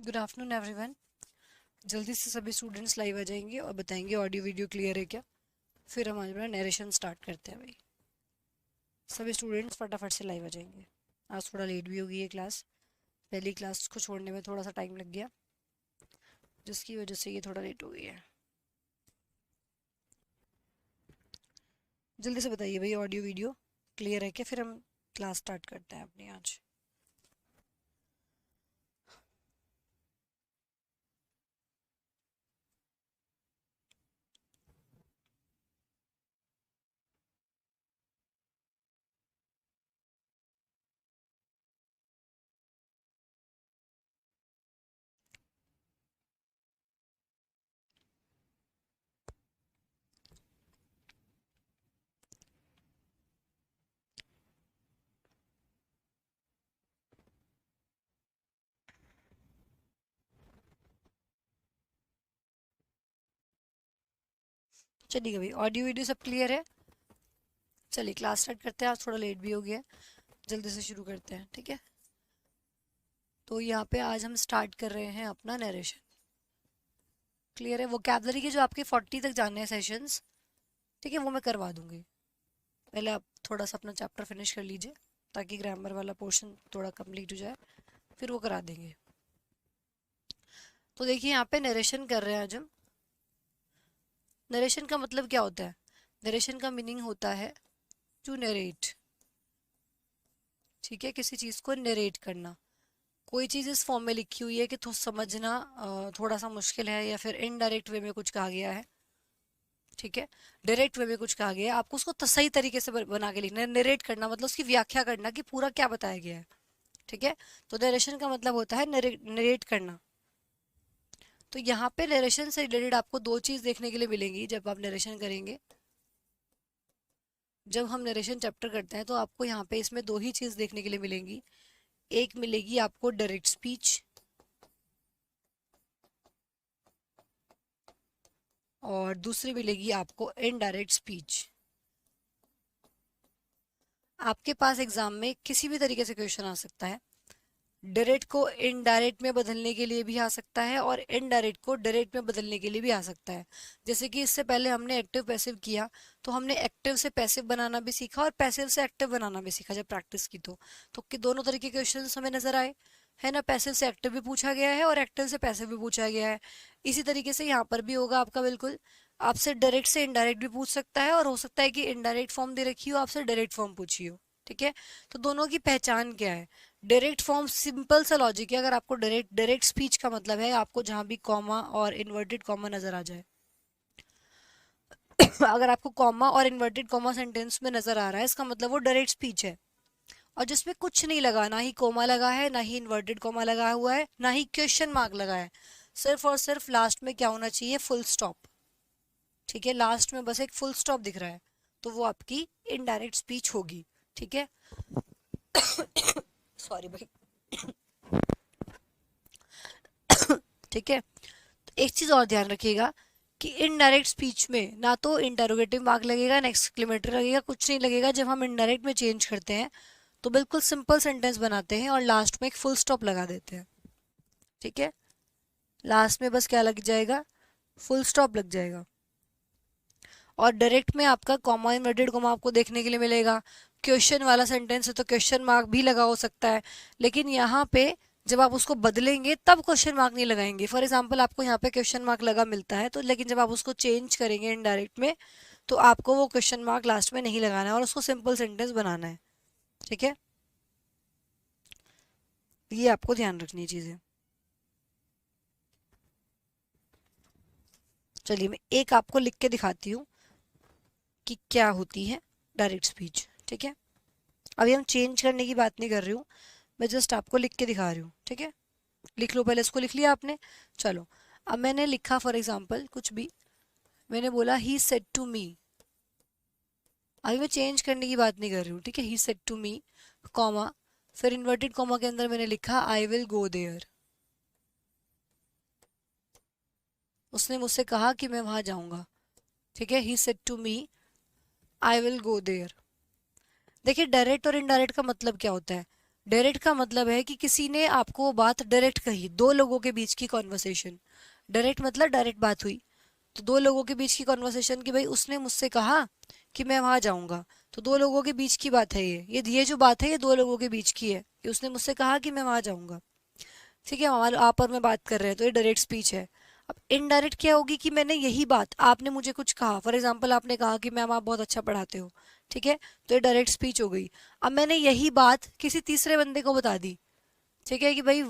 Good afternoon everyone. जल्दी से सभी स्टूडेंट्स लाइव आ जाएंगे और बताएंगे ऑडियो वीडियो क्लियर है क्या। फिर हम आज अपना नरेशन स्टार्ट करते हैं भाई। सभी स्टूडेंट्स फटाफट से लाइव आ जाएंगे। आज थोड़ा लेट भी हो गई है क्लास। पहली क्लास को छोड़ने में थोड़ा सा टाइम लग गया, जिसकी वजह से ये थोड़ा लेट हो गई है। जल्दी से बताइए भाई, ऑडियो वीडियो क्लियर है क्या, फिर हम क्लास स्टार्ट करते हैं अपनी आज। चलिए भाई, ऑडियो वीडियो सब क्लियर है। चलिए क्लास स्टार्ट करते हैं, आज थोड़ा लेट भी हो गया है। जल्दी से शुरू करते हैं, ठीक है। तो यहाँ पे आज हम स्टार्ट कर रहे हैं अपना नरेशन। क्लियर है। वोकैबलरी के जो आपके 40 तक जाने हैं सेशंस, ठीक है, वो मैं करवा दूंगी। पहले आप थोड़ा सा अपना चैप्टर फिनिश कर लीजिए, ताकि ग्रामर वाला पोर्शन थोड़ा कंप्लीट हो जाए, फिर वो करा देंगे। तो देखिए, यहाँ पे नरेशन कर रहे हैं आज हम। नरेशन का मतलब क्या होता है? नरेशन का मीनिंग होता है टू नरेट। ठीक है, किसी चीज़ को नरेट करना। कोई चीज़ इस फॉर्म में लिखी हुई है कि तो समझना थोड़ा सा मुश्किल है, या फिर इनडायरेक्ट वे में कुछ कहा गया है, ठीक है। डायरेक्ट वे में कुछ कहा गया है, आपको उसको सही तरीके से बना के लिखना है। नरेट करना मतलब उसकी व्याख्या करना कि पूरा क्या बताया गया है, ठीक है। तो नरेशन का मतलब होता है नरेट करना। तो यहाँ पे नरेशन से रिलेटेड आपको दो चीज देखने के लिए मिलेंगी जब आप नरेशन करेंगे। जब हम नरेशन चैप्टर करते हैं तो आपको यहाँ पे इसमें दो ही चीज देखने के लिए मिलेंगी। एक मिलेगी आपको डायरेक्ट स्पीच, और दूसरी मिलेगी आपको इनडायरेक्ट स्पीच। आपके पास एग्जाम में किसी भी तरीके से क्वेश्चन आ सकता है। डायरेक्ट को इनडायरेक्ट में बदलने के लिए भी आ सकता है, और इनडायरेक्ट को डायरेक्ट में बदलने के लिए भी आ सकता है। जैसे कि इससे पहले हमने एक्टिव पैसिव किया, तो हमने एक्टिव से पैसिव बनाना भी सीखा और पैसिव से एक्टिव बनाना भी सीखा जब प्रैक्टिस की। तो कि दोनों तरह के क्वेश्चन हमें नजर आए, है ना। पैसिव से एक्टिव भी पूछा गया है और एक्टिव से पैसिव भी पूछा गया है। इसी तरीके से यहाँ पर भी होगा आपका, बिल्कुल। आपसे डायरेक्ट से इनडायरेक्ट भी पूछ सकता है, और हो सकता है कि इनडायरेक्ट फॉर्म दे रखी हो, आपसे डायरेक्ट फॉर्म पूछी हो, ठीक है। तो दोनों की पहचान क्या है? डायरेक्ट फॉर्म सिंपल सा लॉजिक है। अगर आपको डायरेक्ट डायरेक्ट स्पीच का मतलब है आपको जहां भी कॉमा और इन्वर्टेड कॉमा नजर आ जाए। अगर आपको कॉमा और इन्वर्टेड कॉमा सेंटेंस में नजर आ रहा है, इसका मतलब वो डायरेक्ट स्पीच है। और जिसमें कुछ नहीं लगा, ना ही कोमा लगा है, ना ही इन्वर्टेड कॉमा लगा हुआ है, ना ही क्वेश्चन मार्क लगा है, सिर्फ और सिर्फ लास्ट में क्या होना चाहिए? Full stop. ठीक है, लास्ट में बस एक फुल स्टॉप दिख रहा है, तो वो आपकी इनडायरेक्ट स्पीच होगी, ठीक है। सॉरी भाई। ठीक है। एक चीज और ध्यान रखिएगा कि इनडायरेक्ट स्पीच में ना तो इंटरोगेटिव मार्क लगेगा, ना एक्सक्लेमेटरी लगेगा, कुछ नहीं लगेगा। जब हम इनडायरेक्ट में चेंज करते हैं तो बिल्कुल सिंपल सेंटेंस बनाते हैं और लास्ट में एक फुल स्टॉप लगा देते हैं, ठीक है। लास्ट में बस क्या लग जाएगा? फुल स्टॉप लग जाएगा। और डायरेक्ट में आपका कॉमा इन्वर्टेड कॉमा आपको देखने के लिए मिलेगा। क्वेश्चन वाला सेंटेंस है तो क्वेश्चन मार्क भी लगा हो सकता है, लेकिन यहाँ पे जब आप उसको बदलेंगे तब क्वेश्चन मार्क नहीं लगाएंगे। फॉर एग्जाम्पल, आपको यहाँ पे क्वेश्चन मार्क लगा मिलता है, तो लेकिन जब आप उसको चेंज करेंगे इनडायरेक्ट में, तो आपको वो क्वेश्चन मार्क लास्ट में नहीं लगाना है और उसको सिंपल सेंटेंस बनाना है, ठीक है। ये आपको ध्यान रखनी चीजें। चलिए, मैं एक आपको लिख के दिखाती हूँ कि क्या होती है डायरेक्ट स्पीच, ठीक है। अभी हम चेंज करने की बात नहीं कर रही हूँ, मैं जस्ट आपको लिख के दिखा रही हूँ, ठीक है। लिख लो, पहले इसको लिख लिया आपने। चलो, अब मैंने लिखा फॉर एग्जाम्पल कुछ भी, मैंने बोला ही सेड टू मी। अभी मैं चेंज करने की बात नहीं कर रही हूँ, ठीक है। He said to me, comma, फिर इन्वर्टेड कॉमा के अंदर मैंने लिखा आई विल गो देयर। उसने मुझसे कहा कि मैं वहां जाऊंगा, ठीक है। He said to me I will go there. देखिए, डायरेक्ट और इनडायरेक्ट का मतलब क्या होता है? डायरेक्ट का मतलब है कि किसी ने आपको वो बात डायरेक्ट कही, दो लोगों के बीच की कॉन्वर्सेशन। डायरेक्ट मतलब डायरेक्ट बात हुई। तो दो लोगों के बीच की कॉन्वर्सेशन कि भाई उसने मुझसे कहा कि मैं वहां जाऊंगा। तो दो लोगों के बीच की बात है ये जो बात है ये दो लोगों के बीच की है कि उसने मुझसे कहा कि मैं वहां जाऊंगा। ठीक है, हमारे आप और मैं बात कर रहे हैं तो ये डायरेक्ट स्पीच है। अब इनडायरेक्ट क्या होगी कि मैंने यही बात, आपने मुझे कुछ कहा, फॉर एग्जांपल आपने कहा कि मैम आप बहुत अच्छा पढ़ाते हो। ठीक है, तो ये डायरेक्ट स्पीच हो गई। अब मैंने यही बात किसी तीसरे बंदे को बता दी। ठीक है कि भाई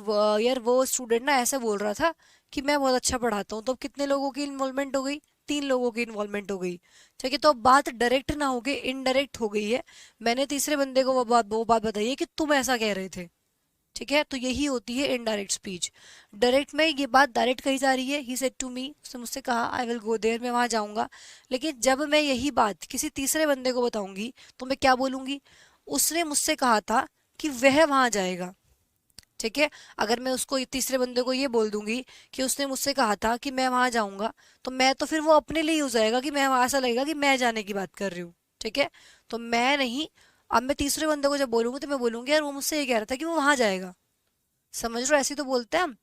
यार वो स्टूडेंट ना ऐसा बोल रहा था कि मैं बहुत अच्छा पढ़ाता हूँ। तो अब कितने लोगों की इन्वॉल्वमेंट हो गई? तीन लोगों की इन्वॉल्वमेंट हो गई। ठीक है, तो अब बात डायरेक्ट ना होके इनडायरेक्ट हो गई है। मैंने तीसरे बंदे को वो बात बताई है कि तुम ऐसा कह रहे थे। ठीक है, तो यही होती है इनडायरेक्ट स्पीच। डायरेक्ट में ये बात डायरेक्ट कही जा रही है, ही सेड टू मी, उसने मुझसे कहा आई विल गो देयर, मैं वहां जाऊंगा। लेकिन जब मैं यही बात किसी तीसरे बंदे को बताऊंगी तो मैं क्या बोलूंगी? उसने मुझसे कहा था कि वह वहां जाएगा। ठीक है, अगर मैं उसको तीसरे बंदे को ये बोल दूंगी कि उसने मुझसे कहा था कि मैं वहां जाऊंगा, तो मैं तो फिर वो अपने लिए हो जाएगा कि मैं वहां, ऐसा लगेगा कि मैं जाने की बात कर रही हूँ। ठीक है, तो मैं नहीं। अब मैं तीसरे बंदे को जब बोलूंगी तो मैं बोलूंगी यार वो मुझसे ये कह रहा था कि वो वहां जाएगा। समझ रहे हो? ऐसे ही तो बोलते हैं हम।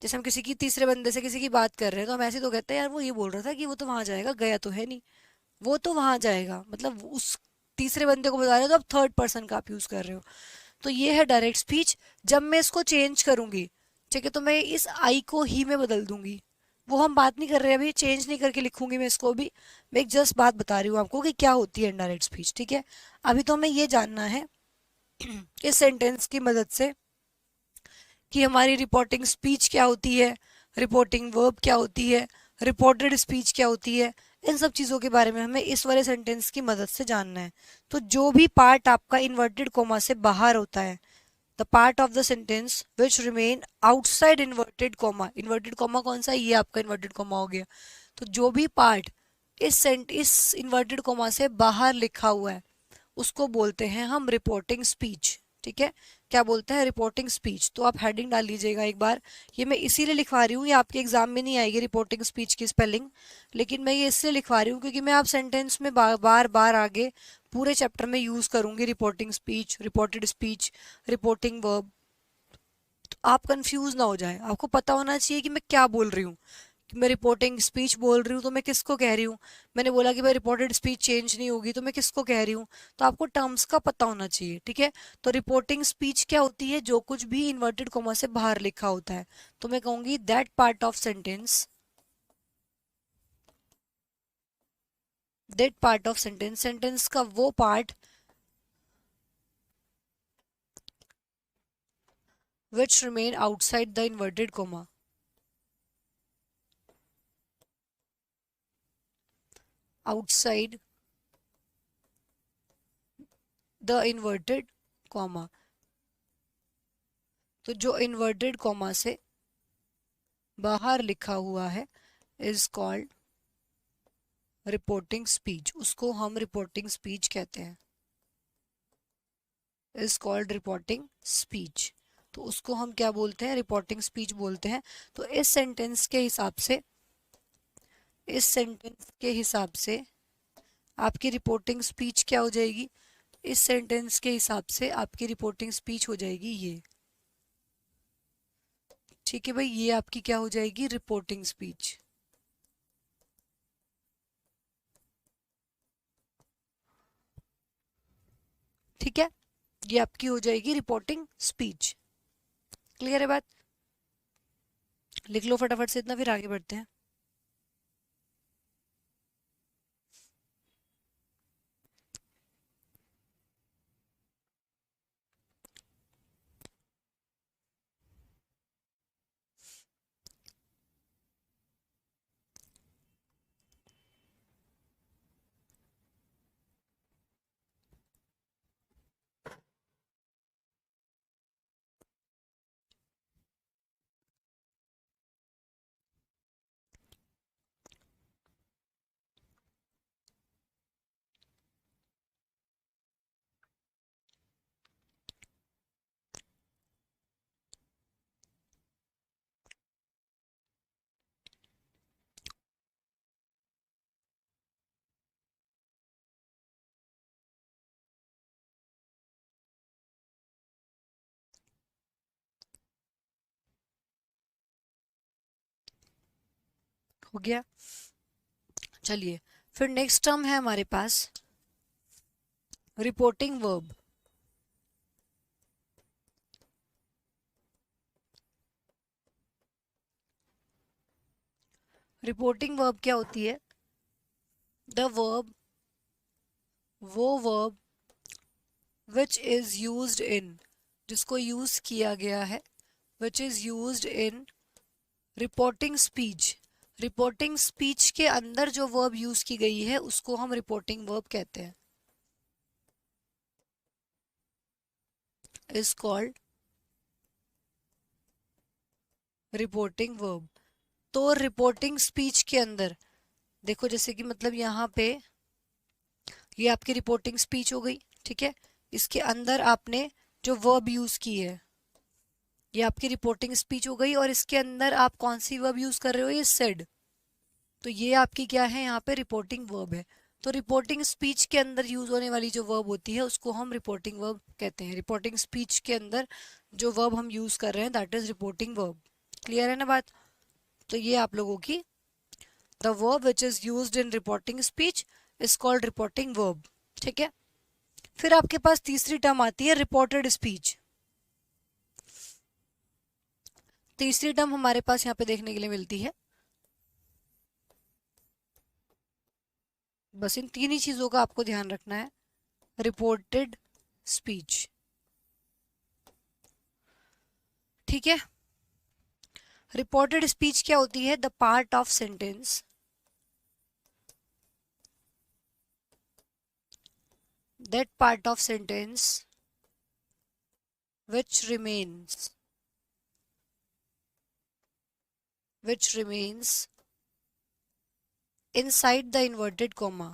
जैसे हम किसी की तीसरे बंदे से किसी की बात कर रहे हैं तो हम ऐसे ही तो कहते हैं यार वो ये बोल रहा था कि वो तो वहां जाएगा, गया तो है नहीं। वो तो वहां जाएगा मतलब उस तीसरे बंदे को बता रहे हो तो अब थर्ड पर्सन का आप यूज कर रहे हो। तो ये है डायरेक्ट स्पीच। जब मैं इसको चेंज करूंगी, ठीक है, तो मैं इस आई को ही में बदल दूंगी। वो हम बात नहीं कर रहे अभी, चेंज नहीं करके लिखूंगी मैं इसको भी। मैं एक जस्ट बात बता रही हूँ आपको कि क्या होती है इनडायरेक्ट स्पीच। ठीक है, अभी तो हमें ये जानना है इस सेंटेंस की मदद से कि हमारी रिपोर्टिंग स्पीच क्या होती है, रिपोर्टिंग वर्ब क्या होती है, रिपोर्टेड स्पीच क्या होती है। इन सब चीज़ों के बारे में हमें इस वाले सेंटेंस की मदद से जानना है। तो जो भी पार्ट आपका इन्वर्टेड कोमा से बाहर होता है, the part of the sentence which remain outside inverted comma कौन सा है? ये आपका इन्वर्टेड कॉमा हो गया। तो जो भी पार्ट इस इन्वर्टेड कॉमा से बाहर लिखा हुआ है उसको बोलते हैं हम रिपोर्टिंग स्पीच। ठीक है, क्या बोलते हैं? Reporting speech. तो आप हेडिंग डाल लीजिएगा एक बार। ये मैं इसीलिए लिखवा रही हूँ, ये आपके एग्जाम में नहीं आएगी रिपोर्टिंग स्पीच की स्पेलिंग, लेकिन मैं ये इसलिए लिखवा रही हूँ क्योंकि मैं आप सेंटेंस में बार बार आगे पूरे चैप्टर में यूज करूंगी reporting speech, reported speech, reporting verb. तो आप कंफ्यूज ना हो जाए, आपको पता होना चाहिए कि मैं क्या बोल रही हूँ। कि मैं रिपोर्टिंग स्पीच बोल रही हूँ तो मैं किसको कह रही हूँ। मैंने बोला कि भाई रिपोर्टेड स्पीच चेंज नहीं होगी तो मैं किसको कह रही हूँ। तो आपको टर्म्स का पता होना चाहिए। ठीक है, तो रिपोर्टिंग स्पीच क्या होती है? जो कुछ भी इन्वर्टेड कॉमा से बाहर लिखा होता है। तो मैं कहूंगी that part of sentence, sentence का वो part which remain outside the inverted comma, outside the inverted comma. तो जो इन्वर्टेड कॉमा से बाहर लिखा हुआ है इज कॉल्ड रिपोर्टिंग स्पीच, उसको हम रिपोर्टिंग स्पीच कहते हैं। Is called reporting speech. तो उसको हम क्या बोलते हैं? रिपोर्टिंग स्पीच बोलते हैं। तो इस सेंटेंस के हिसाब से आपकी रिपोर्टिंग स्पीच क्या हो जाएगी? इस सेंटेंस के हिसाब से आपकी रिपोर्टिंग स्पीच हो जाएगी ये। ठीक है भाई, ये आपकी क्या हो जाएगी? Reporting speech. ठीक है, ये आपकी हो जाएगी रिपोर्टिंग स्पीच। क्लियर है बात? लिख लो फटाफट से इतना, फिर आगे बढ़ते हैं। हो गया। चलिए, फिर नेक्स्ट टर्म है हमारे पास रिपोर्टिंग वर्ब। रिपोर्टिंग वर्ब क्या होती है? द वर्ब, वो verb which is used in, जिसको यूज किया गया है, which is used in reporting speech. Reporting speech के अंदर जो वर्ब यूज की गई है उसको हम रिपोर्टिंग वर्ब कहते हैं, इज कॉल्ड रिपोर्टिंग वर्ब। तो रिपोर्टिंग स्पीच के अंदर देखो, जैसे कि मतलब यहाँ पे ये आपकी रिपोर्टिंग स्पीच हो गई, ठीक है। इसके अंदर आपने जो वर्ब यूज की है ये आपकी रिपोर्टिंग स्पीच हो गई, और इसके अंदर आप कौन सी वर्ब यूज कर रहे हो? ये सेड। तो ये आपकी क्या है? यहाँ पे रिपोर्टिंग वर्ब है। तो रिपोर्टिंग स्पीच के अंदर यूज होने वाली जो वर्ब होती है उसको हम रिपोर्टिंग वर्ब कहते हैं। रिपोर्टिंग स्पीच के अंदर जो वर्ब हम यूज कर रहे हैं that is reporting verb. Clear है ना बात? तो ये आप लोगों की the verb which is used in reporting speech is called reporting verb, ठीक है। फिर आपके पास तीसरी टर्म आती है रिपोर्टेड स्पीच। तीसरी टर्म हमारे पास यहाँ पे देखने के लिए मिलती है, बस इन तीन ही चीजों का आपको ध्यान रखना है। रिपोर्टेड स्पीच, ठीक है। रिपोर्टेड स्पीच क्या होती है? The part of sentence that part of sentence which remains inside the inverted comma।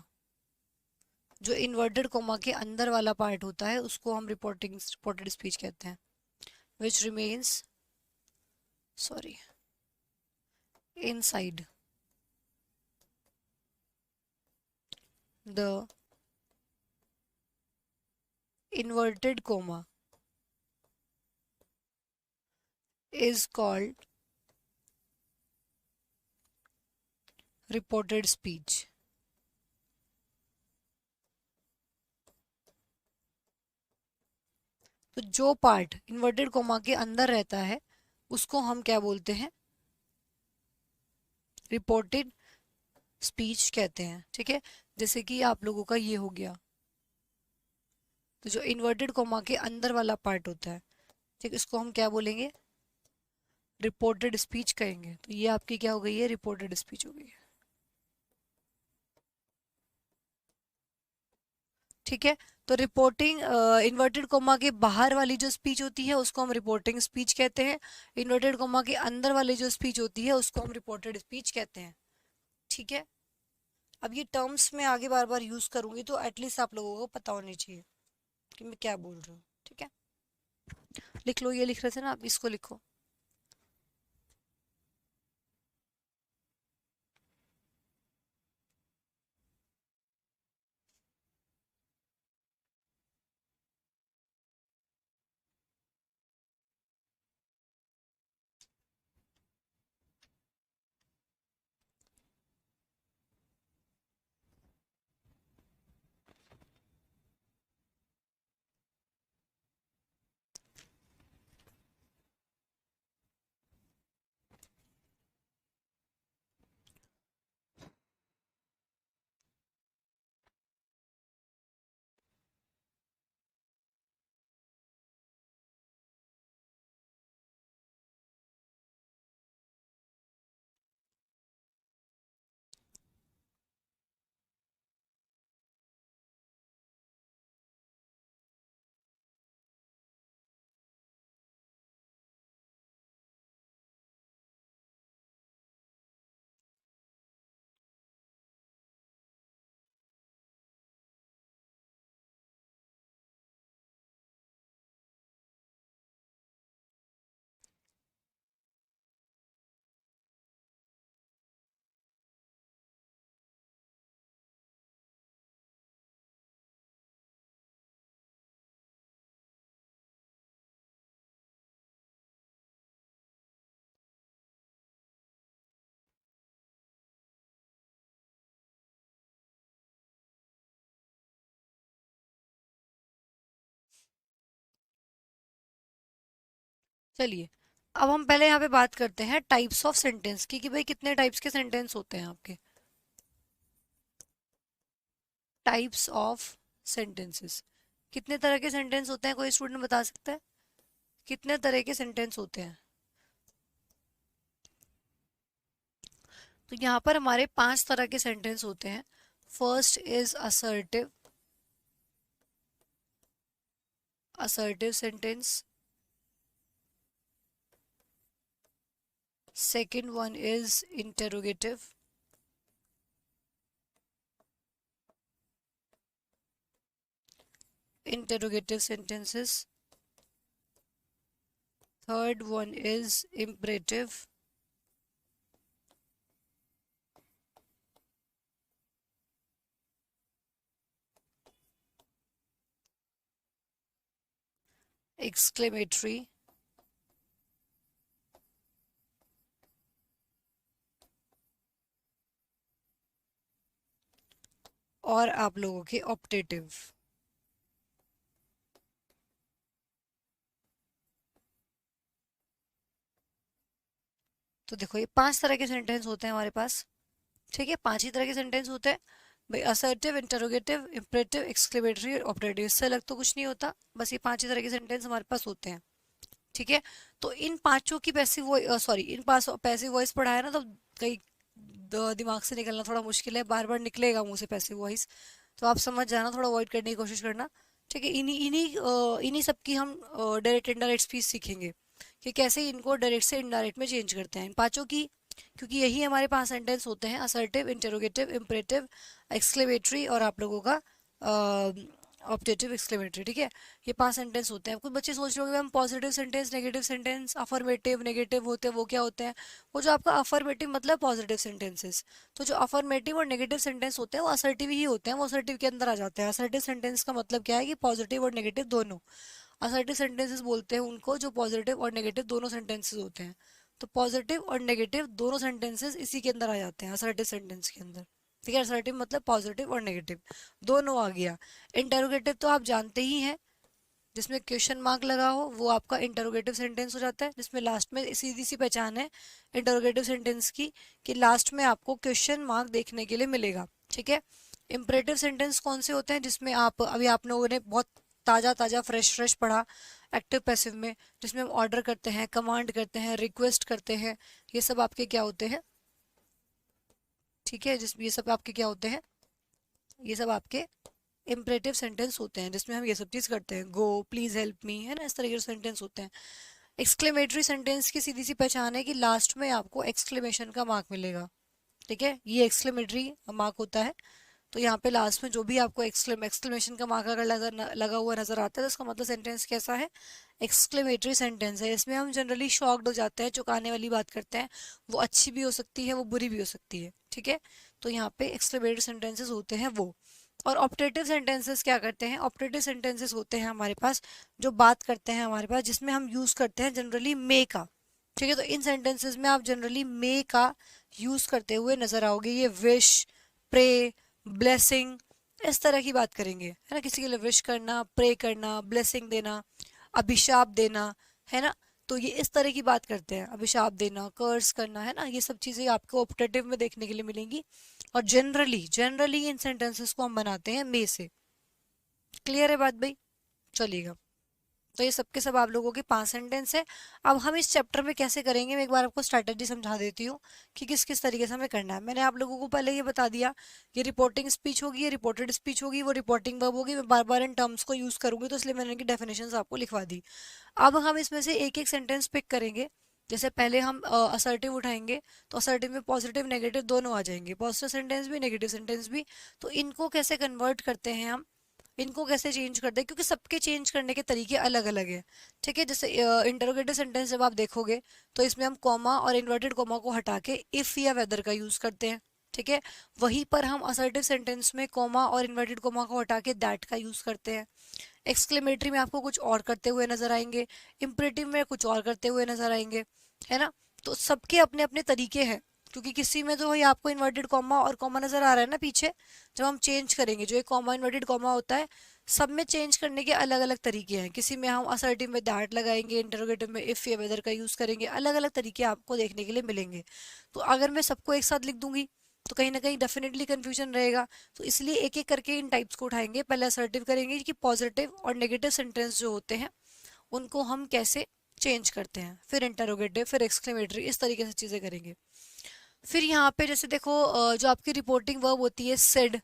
जो इन्वर्टेड कोमा के अंदर वाला पार्ट होता है उसको हम रिपोर्टेड स्पीच कहते हैं। which remains, sorry, inside the inverted comma is called reported speech। तो जो पार्ट इन्वर्टेड कोमा के अंदर रहता है उसको हम क्या बोलते हैं? रिपोर्टेड स्पीच कहते हैं, ठीक है। जैसे कि आप लोगों का ये हो गया, तो जो इन्वर्टेड कोमा के अंदर वाला पार्ट होता है, ठीक, इसको हम क्या बोलेंगे? रिपोर्टेड स्पीच कहेंगे। तो ये आपकी क्या हो गई है? रिपोर्टेड स्पीच हो गई है, ठीक है। तो रिपोर्टिंग इन्वर्टेड कोमा के बाहर वाली जो स्पीच होती है उसको हम रिपोर्टिंग स्पीच कहते हैं। इन्वर्टेड कोमा के अंदर वाली जो स्पीच होती है उसको हम रिपोर्टेड स्पीच कहते हैं, ठीक है। अब ये टर्म्स में आगे बार बार यूज करूंगी तो एटलीस्ट आप लोगों को पता होनी चाहिए कि मैं क्या बोल रही हूँ, ठीक है। लिख लो, ये लिख रहे थे ना आप, इसको लिखो। चलिए, अब हम पहले यहाँ पे बात करते हैं टाइप्स ऑफ सेंटेंस की, कि भाई कितने टाइप्स के सेंटेंस होते हैं आपके। टाइप्स ऑफ सेंटेंसेस, कितने तरह के सेंटेंस होते हैं, कोई स्टूडेंट बता सकता है कितने तरह के सेंटेंस होते हैं? तो यहाँ पर हमारे 5 तरह के सेंटेंस होते हैं। First is assertive, assertive sentence. Second one is interrogative, interrogative sentences. Third one is imperative. Exclamatory. और आप लोगों के ऑप्टेटिव। तो देखो, ये 5 तरह के सेंटेंस होते हैं हमारे पास। ठीक है, 5 ही तरह के सेंटेंस होते हैं भाई, असर्टिव, इंटरोगेटिव, इम्परेटिव, एक्सक्लेमेटरी और ऑप्टेटिव। इससे अलग तो कुछ नहीं होता, बस ये 5 ही तरह के सेंटेंस हमारे पास होते हैं। ठीक है, तो इन पांचों की पैसिव वॉइस, सॉरी, इन पांच पैसिव वॉइस पढ़ा है ना, तो कई दिमाग से निकलना थोड़ा मुश्किल है, बार बार निकलेगा मुंह से पैसिव वॉइस, तो आप समझ जाना, थोड़ा अवॉइड करने की कोशिश करना। ठीक है, इन्हीं इन्हीं इन्हीं सब की हम डायरेक्ट इनडायरेक्ट स्पीच सीखेंगे कि कैसे इनको डायरेक्ट से इनडायरेक्ट में चेंज करते हैं इन पांचों की, क्योंकि यही हमारे पांच सेंटेंस होते हैं, असर्टिव, इंटरोगेटिव, इम्परेटिव, एक्सक्लेमेटरी और आप लोगों का ऑब्जेक्टिव, एक्सक्लेमेटरी। ठीक है, ये 5 सेंटेंस होते हैं। कुछ बच्चे सोच रहे होंगे हम positive sentence, negative sentence, affirmative, negative होते हैं, वो क्या होते हैं? वो जो आपका अफर्मेटिव मतलब पॉजिटिव सेंटेंसेस, तो जो अफर्मेटिव और नेगेटिव सेंटेंस होते हैं वो असर्टिव ही होते हैं, वो असर्टिव के अंदर आ जाते हैं। असर्टिव सेंटेंस का मतलब क्या है कि पॉजिटिव और नेगेटिव दोनों। असर्टिव सेंटेंसेस बोलते हैं उनको जो पॉजिटिव और नेगेटिव दोनों सेंटेंसेस होते हैं। तो पॉजिटिव और नेगेटिव दोनों सेंटेंसेस इसी के अंदर आ जाते हैं, असर्टिव सेंटेंस के अंदर। ठीक है, असर्टिव मतलब पॉजिटिव और नेगेटिव दोनों आ गया। इंटरोगेटिव तो आप जानते ही हैं, जिसमें क्वेश्चन मार्क लगा हो वो आपका इंटरोगेटिव सेंटेंस हो जाता है, जिसमें लास्ट में सीधी सी पहचान है इंटरोगेटिव सेंटेंस की कि लास्ट में आपको क्वेश्चन मार्क देखने के लिए मिलेगा। ठीक है, इंपरेटिव सेंटेंस कौन से होते हैं? जिसमें आप अभी आप लोगों ने बहुत ताज़ा ताज़ा फ्रेश फ्रेश पढ़ा एक्टिव पैसिव में, जिसमें हम ऑर्डर करते हैं, कमांड करते हैं, रिक्वेस्ट करते हैं, ये सब आपके क्या होते हैं? ठीक है, जिस ये सब आपके क्या होते हैं? ये सब आपके इम्परेटिव सेंटेंस होते हैं, जिसमें हम ये सब चीज़ करते हैं, गो, प्लीज हेल्प मी, है ना, इस तरह के सेंटेंस होते हैं। एक्सक्लेमेटरी सेंटेंस की सीधी सी पहचान है कि लास्ट में आपको एक्सक्लेमेशन का मार्क मिलेगा। ठीक है, ये एक्सक्लेमेटरी मार्क होता है। तो यहाँ पे लास्ट में जो भी आपको एक्सक्लेमेशन का मार्क अगर लगा हुआ नजर आता है, तो इसका मतलब सेंटेंस कैसा है? एक्सक्लेमेटरी सेंटेंस है। इसमें हम जनरली शॉक्ड हो जाते हैं, चौंकाने वाली बात करते हैं, वो अच्छी भी हो सकती है, वो बुरी भी हो सकती है। ठीक है, तो यहाँ पे एक्सक्लेमेटरी सेंटेंसेस होते हैं वो। और ऑप्टेटिव सेंटेंसेस क्या करते हैं? ऑप्टेटिव सेंटेंसेस होते हैं हमारे पास जो बात करते हैं हमारे पास, जिसमें हम यूज करते हैं जनरली मे का। ठीक है, तो इन सेंटेंसेस में आप जनरली मे का यूज करते हुए नजर आओगे। ये विश, प्रे, ब्लेसिंग, इस तरह की बात करेंगे, है ना, किसी के लिए विश करना, प्रे करना, ब्लेसिंग देना, अभिशाप देना, है ना, तो ये इस तरह की बात करते हैं, अभिशाप देना, कर्स करना, है ना, ये सब चीजें आपको ऑप्टेटिव में देखने के लिए मिलेंगी। और जनरली जनरली इन सेंटेंसेस को हम बनाते हैं मे से। क्लियर है बात भाई? चलिएगा, तो ये सब के सब आप लोगों के 5 सेंटेंस है। अब हम इस चैप्टर में कैसे करेंगे, मैं एक बार आपको स्ट्रैटेजी समझा देती हूँ कि किस किस तरीके से हमें करना है। मैंने आप लोगों को पहले ये बता दिया, ये रिपोर्टिंग स्पीच होगी, ये रिपोर्टेड स्पीच होगी, वो रिपोर्टिंग वर्ब होगी। मैं बार बार इन टर्म्स को यूज करूंगी, तो इसलिए मैंने इनकी डेफिनेशन आपको लिखवा दी। अब हम इसमें से एक एक सेंटेंस पिक करेंगे। जैसे पहले हम असर्टिव उठाएंगे, तो असर्टिव में पॉजिटिव नेगेटिव दोनों आ जाएंगे, पॉजिटिव सेंटेंस भी, नेगेटिव सेंटेंस भी। तो इनको कैसे कन्वर्ट करते हैं हम, इनको कैसे चेंज करते हैं, क्योंकि सबके चेंज करने के तरीके अलग अलग हैं। ठीक है, जैसे इंटरोगेटिव सेंटेंस जब आप देखोगे, तो इसमें हम कॉमा और इन्वर्टेड कॉमा को हटा के इफ या वेदर का यूज करते हैं। ठीक है, वहीं पर हम असर्टिव सेंटेंस में कॉमा और इन्वर्टेड कॉमा को हटा के दैट का यूज करते हैं। एक्सक्लेमेटरी में आपको कुछ और करते हुए नजर आएंगे, इंपरेटिव में कुछ और करते हुए नजर आएंगे, है ना। तो सबके अपने अपने तरीके हैं, क्योंकि किसी में तो वही आपको इन्वर्टेड कॉमा और कॉमा नजर आ रहा है ना पीछे, जब हम चेंज करेंगे जो एक कॉमा इन्वर्टेड कॉमा होता है, सब में चेंज करने के अलग अलग तरीके हैं, किसी में हम असर्टिव में दैट लगाएंगे, इंटरोगेटिव में इफ या वेदर का यूज करेंगे, अलग अलग तरीके आपको देखने के लिए मिलेंगे। तो अगर मैं सबको एक साथ लिख दूंगी तो कहीं ना कहीं डेफिनेटली कंफ्यूजन रहेगा। तो इसलिए एक एक करके इन टाइप्स को उठाएंगे। पहले असर्टिव करेंगे कि पॉजिटिव और नेगेटिव सेंटेंस जो होते हैं उनको हम कैसे चेंज करते हैं, फिर इंटरोगेटिव, फिर एक्सक्लेमेटरी, इस तरीके से चीजें करेंगे। फिर यहाँ पे जैसे देखो जो आपकी रिपोर्टिंग वर्ब होती है सेड,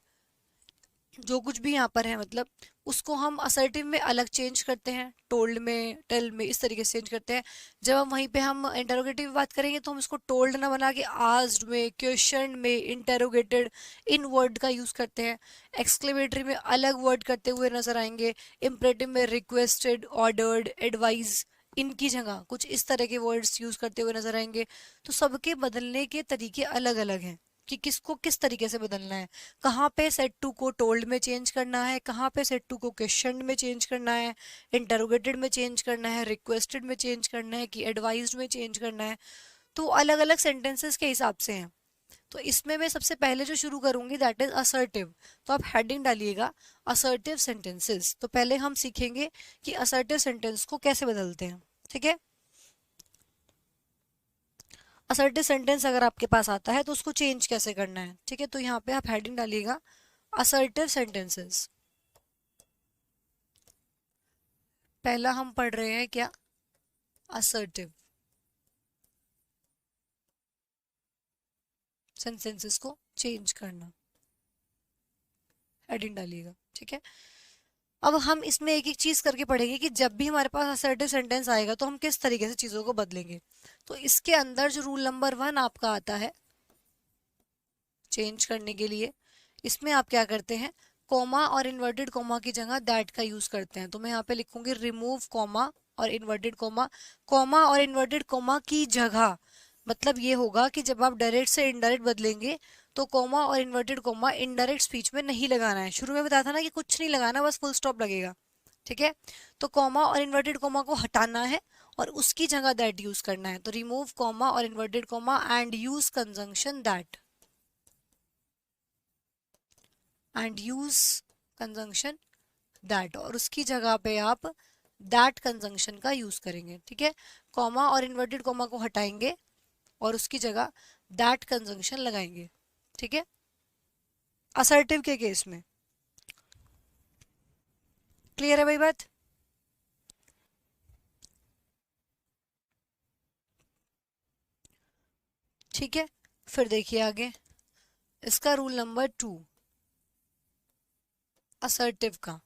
जो कुछ भी यहाँ पर है मतलब उसको हम असर्टिव में अलग चेंज करते हैं, टोल्ड में, टेल में, इस तरीके से चेंज करते हैं। जब हम वहीं पे हम इंटरोगेटिव में बात करेंगे तो हम इसको टोल्ड ना बना के आस्क्ड में, क्वेश्चन में, इंटरोगेटेड, इन वर्ड का यूज करते हैं। एक्सक्लेमेटरी में अलग वर्ड करते हुए नजर आएंगे। इम्परेटिव में रिक्वेस्टेड, ऑर्डर्ड, एडवाइज, इनकी जगह कुछ इस तरह के वर्ड्स यूज करते हुए नजर आएंगे। तो सबके बदलने के तरीके अलग अलग हैं कि किसको किस तरीके से बदलना है। कहाँ पे सेट टू को टोल्ड में चेंज करना है, कहाँ पे सेट टू को क्वेश्चन में चेंज करना है, इंटरोगेटेड में चेंज करना है, रिक्वेस्टेड में चेंज करना है, कि एडवाइज्ड में चेंज करना है। तो अलग अलग सेंटेंसेस के हिसाब से हैं। तो इसमें मैं सबसे पहले जो शुरू करूंगी दैट इज असर्टिव। तो आप हेडिंग डालिएगा असर्टिव सेंटेंसेस। तो पहले हम सीखेंगे कि असर्टिव सेंटेंस को कैसे बदलते हैं। ठीक है, असर्टिव सेंटेंस अगर आपके पास आता है तो उसको चेंज कैसे करना है। ठीक है, तो यहाँ पे आप हेडिंग डालिएगा असर्टिव सेंटेंसेस। पहला हम पढ़ रहे हैं क्या, असर्टिव सेंटेंसेस को चेंज करना, हेडिंग डालिएगा। ठीक है, अब हम इसमें एक एक चीज करके पढ़ेंगे कि जब भी हमारे पास असर्टिव सेंटेंस आएगा तो हम किस तरीके से चीजों को बदलेंगे। तो इसके अंदर जो रूल नंबर 1 आपका आता है चेंज करने के लिए, इसमें आप क्या करते हैं, कॉमा और इन्वर्टेड कॉमा की जगह दैट का यूज करते हैं। तो मैं यहाँ पे लिखूंगी रिमूव कॉमा और इन्वर्टेड कॉमा। कॉमा और इन्वर्टेड कॉमा की जगह मतलब ये होगा कि जब आप डायरेक्ट से इनडायरेक्ट बदलेंगे तो कॉमा और इन्वर्टेड कॉमा इनडायरेक्ट स्पीच में नहीं लगाना है। शुरू में बताया था ना कि कुछ नहीं लगाना, बस फुल स्टॉप लगेगा। ठीक है, तो कॉमा और इन्वर्टेड कॉमा को हटाना है और उसकी जगह दैट यूज करना है। तो रिमूव कॉमा और inverted comma and use conjunction that, and use conjunction that, और उसकी जगह पे आप दैट कंजंक्शन का यूज करेंगे। ठीक है, कॉमा और इन्वर्टेड कॉमा को हटाएंगे और उसकी जगह दैट कंजंक्शन लगाएंगे। ठीक है, असर्टिव के केस में क्लियर है भाई बात। ठीक है, फिर देखिए आगे इसका रूल नंबर 2, असर्टिव का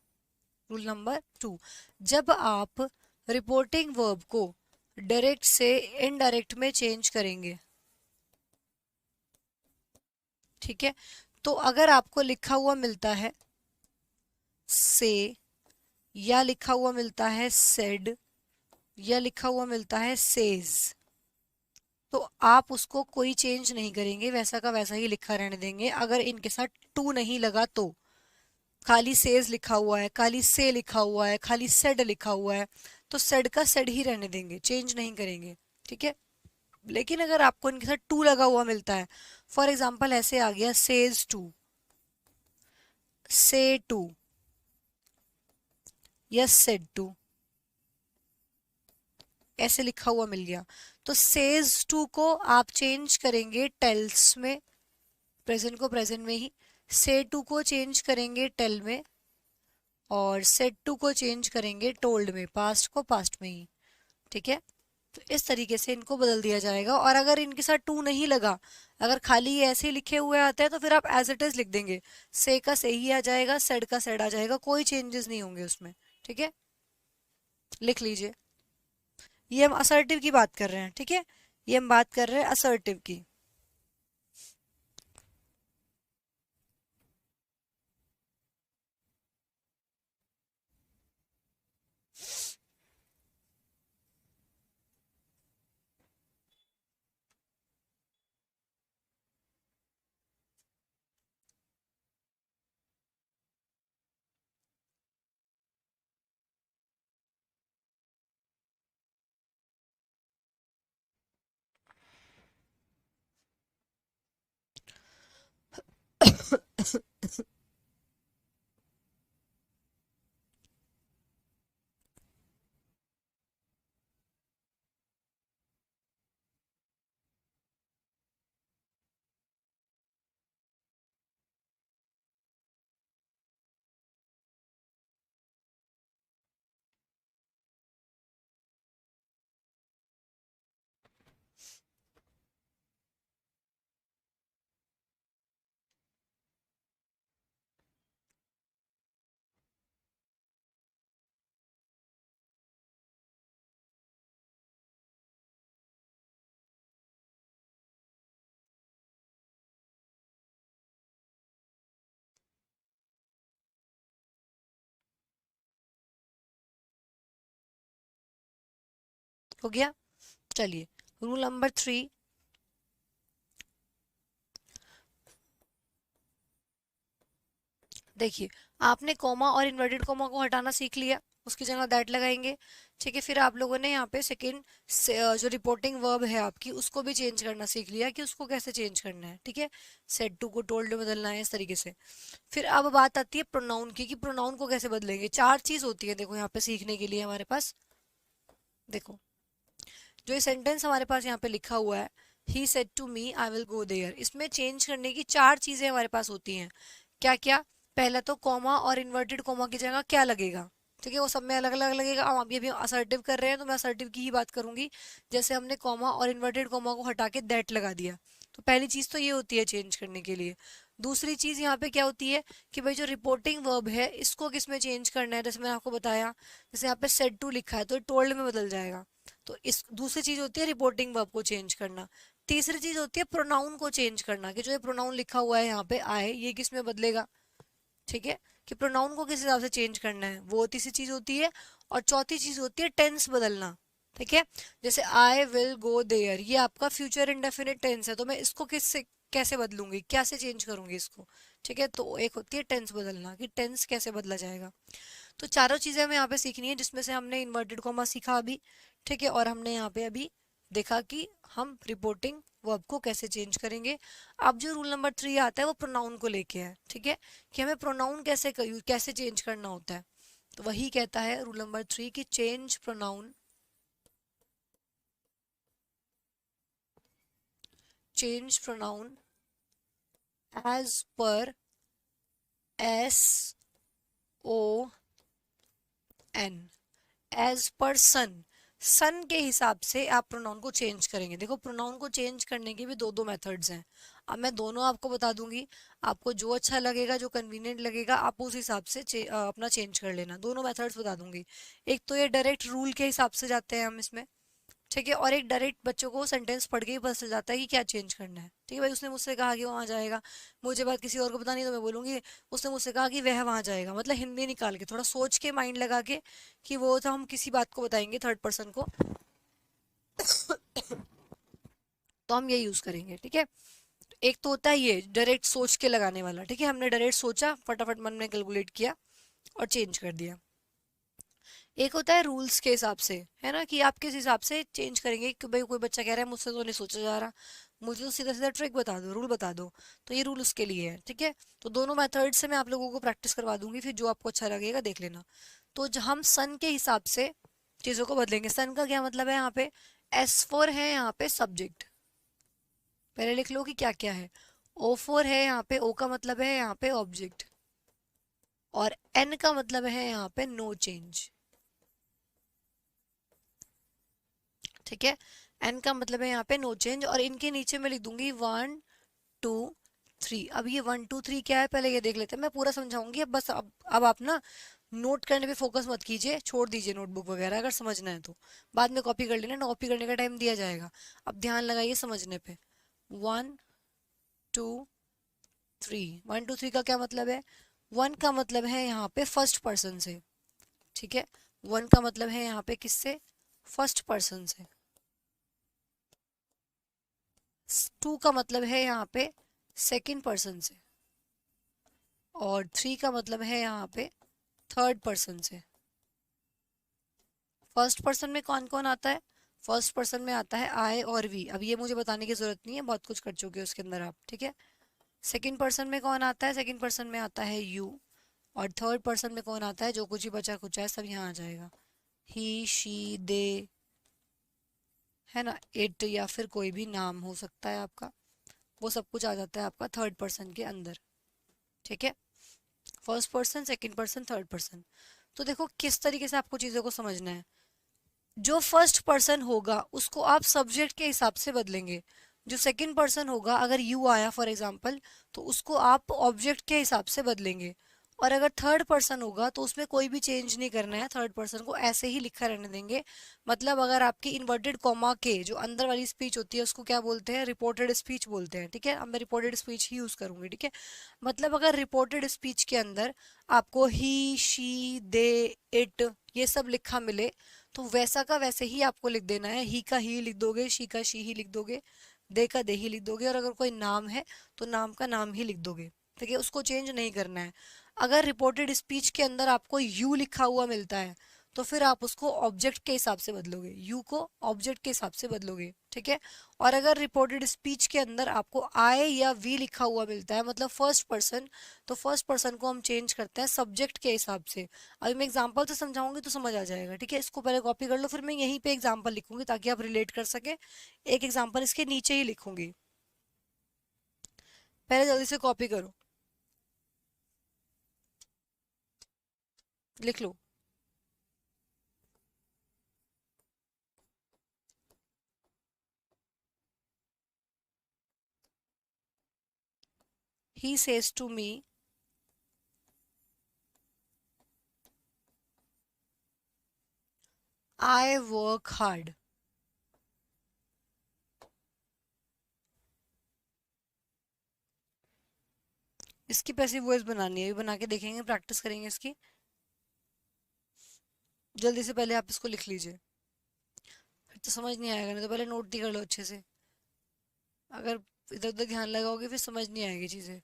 रूल नंबर 2, जब आप रिपोर्टिंग वर्ब को डायरेक्ट से इनडायरेक्ट में चेंज करेंगे। ठीक है, तो अगर आपको लिखा हुआ मिलता है से, या लिखा हुआ मिलता है सेड, या लिखा हुआ मिलता है सेज, तो आप उसको कोई चेंज नहीं करेंगे, वैसा का वैसा ही लिखा रहने देंगे। अगर इनके साथ टू नहीं लगा तो, खाली सेज लिखा हुआ है, खाली से लिखा हुआ है, खाली सेड लिखा हुआ है, तो सेड का सेड ही रहने देंगे, चेंज नहीं करेंगे। ठीक है, लेकिन अगर आपको इनके साथ टू लगा हुआ मिलता है, फॉर एग्जाम्पल ऐसे आ गया सेज टू, से टू, या सेड टू, ऐसे लिखा हुआ मिल गया, तो सेज टू को आप चेंज करेंगे टेल्स में, प्रेजेंट को प्रेजेंट में ही, से टू को चेंज करेंगे टेल में, और सेड टू को चेंज करेंगे टोल्ड में, पास्ट को पास्ट में ही। ठीक है, तो इस तरीके से इनको बदल दिया जाएगा। और अगर इनके साथ टू नहीं लगा, अगर खाली ये ऐसे लिखे हुए आते हैं तो फिर आप एज इट इज लिख देंगे, से का से ही आ जाएगा, सेड का सेड आ जाएगा, कोई चेंजेस नहीं होंगे उसमें। ठीक है, लिख लीजिए। ये हम असर्टिव की बात कर रहे हैं। ठीक है, ये हम बात कर रहे हैं असर्टिव की। हो गया। चलिए रूल नंबर 3, देखिए आपने कॉमा और इन्वर्टेड कॉमा को हटाना सीख लिया, उसकी जगह दैट लगाएंगे। ठीक है, फिर आप लोगों ने यहाँ पे सेकेंड जो रिपोर्टिंग वर्ब है आपकी उसको भी चेंज करना सीख लिया कि उसको कैसे चेंज करना है। ठीक है, सेड टू को टोल्ड में बदलना है इस तरीके से। फिर अब बात आती है प्रोनाउन की कि प्रोनाउन को कैसे बदलेंगे। चार चीज होती है देखो यहाँ पे सीखने के लिए हमारे पास। देखो जो ये सेंटेंस हमारे पास यहाँ पे लिखा हुआ है, he said to me I will go there, इसमें चेंज करने की चार चीजें हमारे पास होती हैं। क्या क्या? पहला तो कॉमा और इन्वर्टेड कॉमा की जगह क्या लगेगा। ठीक है, वो सब में अलग अलग लगेगा। अब अभी असर्टिव कर रहे हैं तो मैं असर्टिव की ही बात करूंगी। जैसे हमने कॉमा और इन्वर्टेड कॉमा को हटा के दैट लगा दिया, तो पहली चीज तो ये होती है चेंज करने के लिए। दूसरी चीज यहाँ पे क्या होती है कि भाई जो रिपोर्टिंग वर्ब है इसको किस में चेंज करना है। जैसे मैंने आपको बताया, जैसे यहाँ पे सेड टू लिखा है तो टोल्ड में बदल जाएगा। तो इस दूसरी चीज होती है रिपोर्टिंग वर्ब को चेंज करना। तीसरी चीज होती है प्रोनाउन को चेंज करना, कि जो ये प्रोनाउन लिखा हुआ है यहाँ पे आए, ये किस में बदलेगा। ठीक है, कि प्रोनाउन को किस हिसाब से चेंज करना है, वो तीसरी चीज होती है। और चौथी चीज होती है टेंस बदलना। ठीक है, जैसे आई विल गो देयर, ये आपका फ्यूचर इंडेफिनिट टेंस है, तो मैं इसको किससे कैसे बदलूंगी, कैसे चेंज करूंगी इसको। ठीक है, तो एक होती है टेंस बदलना, कि टेंस कैसे बदला जाएगा। तो चारों चीजें हमें यहाँ पे सीखनी है, जिसमें से हमने इन्वर्टेड कॉमा सीखा अभी। ठीक है, और हमने यहाँ पे अभी देखा कि हम रिपोर्टिंग वर्ब को कैसे चेंज करेंगे। अब जो रूल नंबर 3 आता है वो प्रोनाउन को लेके है। ठीक है, कि हमें प्रोनाउन कैसे चेंज करना होता है। तो वही कहता है रूल नंबर 3 कि change pronoun, change pronoun as per S O N, as per son, सन के हिसाब से आप प्रोनाउन को चेंज करेंगे। देखो प्रोनाउन को चेंज करने के भी दो दो मेथड्स हैं। अब मैं दोनों आपको बता दूंगी, आपको जो अच्छा लगेगा जो कन्वीनियंट लगेगा आप उस हिसाब से अपना चेंज कर लेना। दोनों मेथड्स बता दूंगी। एक तो ये डायरेक्ट रूल के हिसाब से जाते हैं हम इसमें। ठीक है, और एक डायरेक्ट बच्चों को सेंटेंस पढ़ के ही पता चल जाता है कि क्या चेंज करना है। ठीक है, भाई उसने मुझसे कहा कि वहां जाएगा, मुझे बात किसी और को पता नहीं तो मैं बोलूंगी उसने मुझसे कहा कि वह वहां जाएगा, मतलब हिंदी निकाल के थोड़ा सोच के माइंड लगा के कि वो तो हम किसी बात को बताएंगे थर्ड पर्सन को, तो हम ये यूज करेंगे। ठीक है, एक तो होता है ये डायरेक्ट सोच के लगाने वाला। ठीक है, हमने डायरेक्ट सोचा, फटाफट मन में कैलकुलेट किया और चेंज कर दिया। एक होता है रूल्स के हिसाब से, है ना, कि आप किस हिसाब से चेंज करेंगे। कि भाई कोई बच्चा कह रहा है मुझसे तो नहीं सोचा जा रहा, मुझे तो सीधा सीधा ट्रिक बता दो, रूल बता दो, तो ये रूल उसके लिए है। ठीक है, तो दोनों मेथड से मैं आप लोगों को प्रैक्टिस करवा दूंगी, फिर जो आपको अच्छा लगेगा देख लेना। तो हम सन के हिसाब से चीजों को बदलेंगे। सन का क्या मतलब है, यहाँ पे S4 है, यहाँ पे सब्जेक्ट, पहले लिख लो कि क्या क्या है। O4 है, यहाँ पे O का मतलब है यहाँ पे ऑब्जेक्ट, और N का मतलब है यहाँ पे नो चेंज। ठीक है, N का मतलब है यहाँ पे नो चेंज, और इनके नीचे मैं लिख दूंगी 1 2 3। अब ये 1 2 3 क्या है पहले ये देख लेते हैं, मैं पूरा समझाऊंगी। अब बस अब आप ना नोट करने पे फोकस मत कीजिए, छोड़ दीजिए नोटबुक वगैरह, अगर समझना है तो बाद में कॉपी कर लेना, कॉपी करने का टाइम दिया जाएगा। अब ध्यान लगाइए समझने पे। 1 2 3, 1 2 3 का क्या मतलब है। 1 का मतलब है यहाँ पे फर्स्ट पर्सन से। ठीक है, 1 का मतलब है यहाँ पे किससे, फर्स्ट पर्सन से। 2 का मतलब है यहाँ पे सेकंड पर्सन से, और 3 का मतलब है यहाँ पे थर्ड पर्सन से। फर्स्ट पर्सन में कौन कौन आता है, फर्स्ट पर्सन में आता है आई और वी, अब ये मुझे बताने की जरूरत नहीं है, बहुत कुछ कर चुके हैं उसके अंदर आप। ठीक है, सेकंड पर्सन में कौन आता है, सेकंड पर्सन में आता है यू, और थर्ड पर्सन में कौन आता है, जो कुछ ही बचा कुछ है सब यहाँ आ जाएगा, ही शी दे, है ना, इट, या फिर कोई भी नाम हो सकता है आपका, वो सब कुछ आ जाता है आपका थर्ड पर्सन के अंदर। ठीक है, first person, second person, third person. तो देखो किस तरीके से आपको चीजों को समझना है। जो फर्स्ट पर्सन होगा उसको आप सब्जेक्ट के हिसाब से बदलेंगे। जो सेकंड पर्सन होगा, अगर यू आया फॉर एग्जांपल, तो उसको आप ऑब्जेक्ट के हिसाब से बदलेंगे। और अगर थर्ड पर्सन होगा तो उसमें कोई भी चेंज नहीं करना है, थर्ड पर्सन को ऐसे ही लिखा रहने देंगे। मतलब अगर आपकी इन्वर्टेड कॉमा के जो अंदर वाली स्पीच होती है उसको क्या बोलते हैं, रिपोर्टेड स्पीच बोलते हैं। ठीक है, अब मैं रिपोर्टेड स्पीच ही यूज करूंगी। ठीक है, मतलब अगर रिपोर्टेड स्पीच के अंदर आपको ही शी दे इट ये सब लिखा मिले, तो वैसा का वैसे ही आपको लिख देना है, ही का ही लिख दोगे, शी का शी ही लिख दोगे, दे का दे ही लिख दोगे, और अगर कोई नाम है तो नाम का नाम ही लिख दोगे। ठीक है, उसको चेंज नहीं करना है। अगर रिपोर्टेड स्पीच के अंदर आपको यू लिखा हुआ मिलता है तो फिर आप उसको ऑब्जेक्ट के हिसाब से बदलोगे, यू को ऑब्जेक्ट के हिसाब से बदलोगे। ठीक है, और अगर रिपोर्टेड स्पीच के अंदर आपको आई या वी लिखा हुआ मिलता है, मतलब फर्स्ट पर्सन, तो फर्स्ट पर्सन को हम चेंज करते हैं सब्जेक्ट के हिसाब से। अभी मैं एग्जांपल से समझाऊंगी तो समझ आ जाएगा। ठीक है, इसको पहले कॉपी कर लो, फिर मैं यहीं पे एग्जांपल लिखूंगी ताकि आप रिलेट कर सके। एक एग्जांपल इसके नीचे ही लिखूंगी, पहले जल्दी से कॉपी करो, लिख लो। He says to me I work hard. इसकी पैसिव वॉइस बनानी है, ये बना के देखेंगे, प्रैक्टिस करेंगे इसकी। जल्दी से पहले आप इसको लिख लीजिए, फिर तो समझ नहीं आएगा, नहीं तो पहले नोट ही कर लो अच्छे से। अगर इधर उधर ध्यान लगाओगे फिर समझ नहीं आएगी चीजें।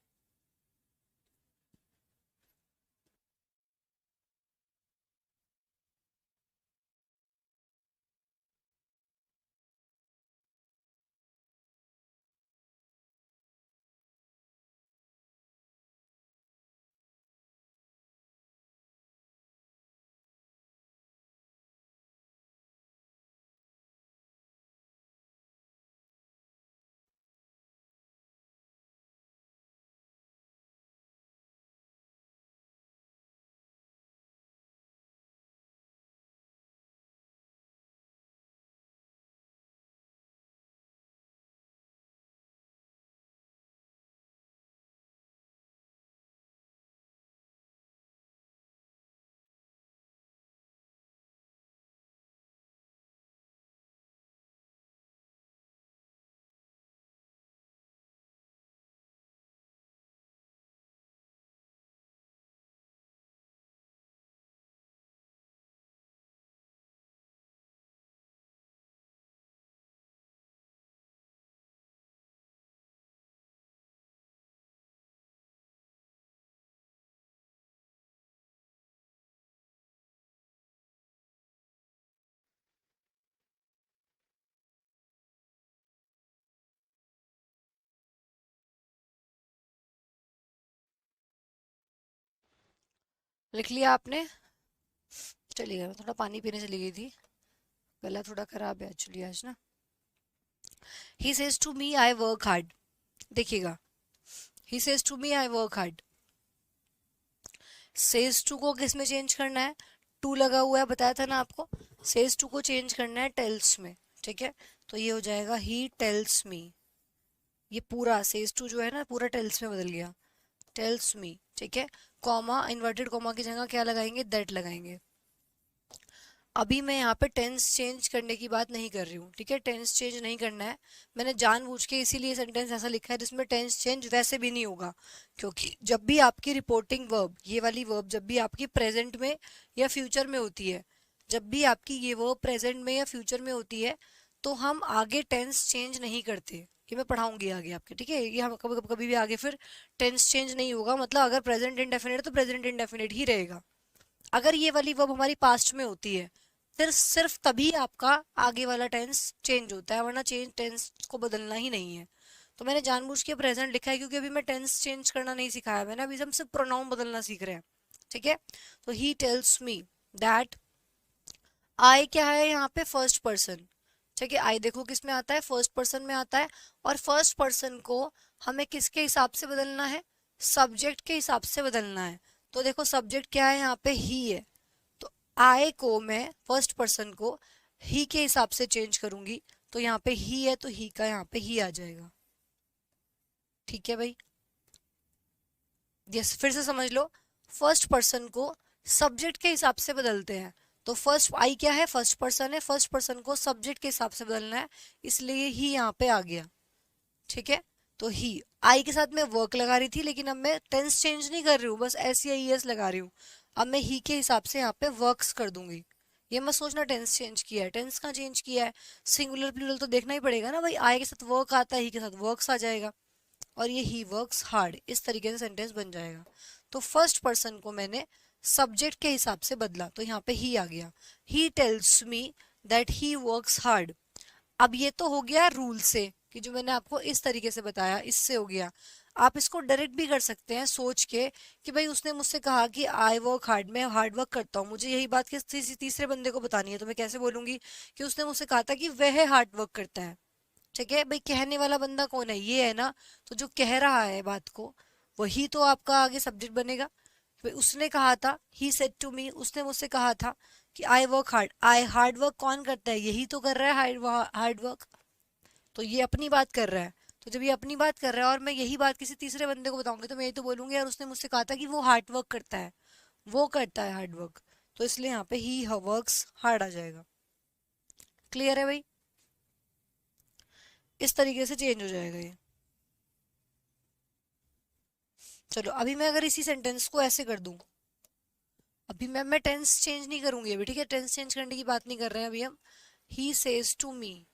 लिख लिया आपने? चलिए, मैं थोड़ा पानी पीने चली गई थी, गला थोड़ा खराब है एक्चुअली आज ना। He says to me I work hard, देखिएगा, he says to me I work hard. Says to को किस में चेंज करना है? टू लगा हुआ है, बताया था ना आपको। सेज टू को चेंज करना है टेल्स में। ठीक है, तो ये हो जाएगा ही टेल्स मी। ये पूरा सेज टू जो है ना, पूरा टेल्स में बदल गया, टेल्स मी। ठीक है, कॉमा, इन्वर्टेड कॉमा की जगह क्या लगाएंगे? दैट लगाएंगे। अभी मैं यहाँ पे टेंस चेंज करने की बात नहीं कर रही हूँ। ठीक है, टेंस चेंज नहीं करना है, मैंने जानबूझ के इसीलिए सेंटेंस ऐसा लिखा है जिसमें टेंस चेंज वैसे भी नहीं होगा। क्योंकि जब भी आपकी रिपोर्टिंग वर्ब, ये वाली वर्ब जब भी आपकी प्रेजेंट में या फ्यूचर में होती है, जब भी आपकी ये वर्ब प्रेजेंट में या फ्यूचर में होती है, तो हम आगे टेंस चेंज नहीं करते। ये मैं पढ़ाऊंगी आगे आपके। ठीक है, ये हम कभी कभी भी आगे फिर टेंस चेंज नहीं होगा, मतलब अगर प्रेजेंट इंडेफिनिट तो प्रेजेंट इंडेफिनिट ही रहेगा। अगर ये वाली वर्ब हमारी पास्ट में होती है, फिर सिर्फ तभी आपका आगे वाला टेंस चेंज होता है, वरना चेंज टेंस को बदलना ही नहीं है। तो मैंने जानबूझ के प्रेजेंट लिखा है क्योंकि अभी मैं टेंस चेंज करना नहीं सिखाया मैंने, अभी हम सिर्फ प्रोनाउन बदलना सीख रहे हैं। ठीक है, तो ही टेल्स मी दैट, आई क्या है यहाँ पे? First person. ठीक है, आई देखो किस में आता है? फर्स्ट पर्सन में आता है। और फर्स्ट पर्सन को हमें किसके हिसाब से बदलना है? सब्जेक्ट के हिसाब से बदलना है। तो देखो सब्जेक्ट क्या है यहाँ पे? ही है। तो आई को मैं, फर्स्ट पर्सन को ही के हिसाब से चेंज करूंगी, तो यहाँ पे ही है तो ही का यहाँ पे ही आ जाएगा। ठीक है भाई, यस, फिर से समझ लो, फर्स्ट पर्सन को सब्जेक्ट के हिसाब से बदलते हैं। तो फर्स्ट आई क्या है? फर्स्ट पर्सन है, फर्स्ट पर्सन को सब्जेक्ट के हिसाब से बदलना है, इसलिए ही यहाँ पे आ गया। ठीक है, तो ही, आई के साथ मैं वर्क लगा रही थी, लेकिन अब मैं टेंस चेंज नहीं कर रही हूँ, बस एस या ई एस लगा रही हूँ। अब मैं ही के हिसाब से यहाँ पे वर्क्स कर दूंगी, ये मत सोचना टेंस चेंज किया है, टेंस कहाँ चेंज किया है, सिंगुलर प्लूरल तो देखना ही पड़ेगा ना भाई, आई के साथ वर्क आता है, ही के साथ वर्क्स आ जाएगा, और ये ही वर्क्स हार्ड, इस तरीके से सेंटेंस बन जाएगा। तो फर्स्ट पर्सन को मैंने सब्जेक्ट के हिसाब से बदला, तो यहाँ पे ही आ गया, he tells me that he works hard. अब ये तो हो गया रूल से, कि जो मैंने आपको इस तरीके से बताया इससे हो गया। आप इसको डायरेक्ट भी कर सकते हैं सोच के कि भाई उसने मुझसे कहा कि आई वर्क हार्ड, मैं हार्ड वर्क करता हूँ, मुझे यही बात किसी तीसरे बंदे को बतानी है, तो मैं कैसे बोलूंगी कि उसने मुझसे कहा था कि वह हार्ड वर्क करता है। ठीक है भाई, कहने वाला बंदा कौन है, ये है ना, तो जो कह रहा है बात को वही तो आपका आगे सब्जेक्ट बनेगा। भाई उसने कहा था, ही सेड टू मी, उसने मुझसे कहा था कि आई वर्क हार्ड, आई हार्ड वर्क कौन करता है, यही तो कर रहा है हार्ड वर्क, तो ये अपनी बात कर रहा है। तो जब ये अपनी बात कर रहा है और मैं यही बात किसी तीसरे बंदे को बताऊंगी, तो मैं यही तो बोलूंगी यार उसने मुझसे कहा था कि वो हार्ड वर्क करता है, वो करता है हार्ड वर्क, तो इसलिए यहाँ पे ही वर्क्स हार्ड आ जाएगा। क्लियर है भाई, इस तरीके से चेंज हो जाएगा ये। चलो अभी मैं अगर इसी सेंटेंस को ऐसे कर दूं, अभी मैं टेंस चेंज नहीं करूंगी अभी, ठीक है, टेंस चेंज करने की बात नहीं कर रहे हैं अभी हम। ही सेज टू मी,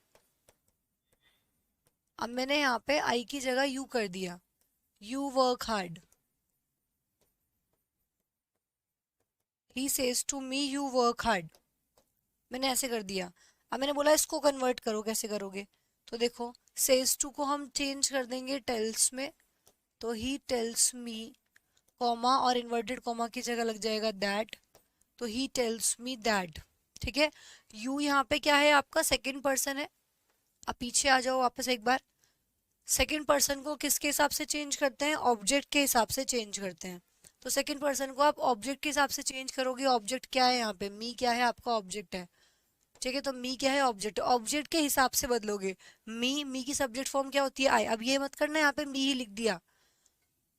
अब मैंने यहाँ पे आई की जगह यू कर दिया, you work hard, he says to me you work hard, मैंने ऐसे कर दिया। अब मैंने बोला इसको कन्वर्ट करो, कैसे करोगे, तो देखो सेज टू को हम चेंज कर देंगे टेल्स में, तो ही टेल्स मी, कॉमा और इन्वर्टेड कॉमा की जगह लग जाएगा दैट, तो ही टेल्स मी दैट। ठीक है, यू यहाँ पे क्या है आपका सेकंड पर्सन है। अब पीछे आ जाओ वापस एक बार, सेकंड पर्सन को किसके हिसाब से चेंज करते हैं, ऑब्जेक्ट के हिसाब से चेंज करते हैं। तो सेकंड पर्सन को आप ऑब्जेक्ट के हिसाब से चेंज करोगे, ऑब्जेक्ट क्या है यहाँ पे, मी क्या है आपका ऑब्जेक्ट है, ठीक है, तो मी क्या है ऑब्जेक्ट, ऑब्जेक्ट के हिसाब से बदलोगे। मी की सब्जेक्ट फॉर्म क्या होती है आई, अब ये मत करना यहाँ पे मी ही लिख दिया,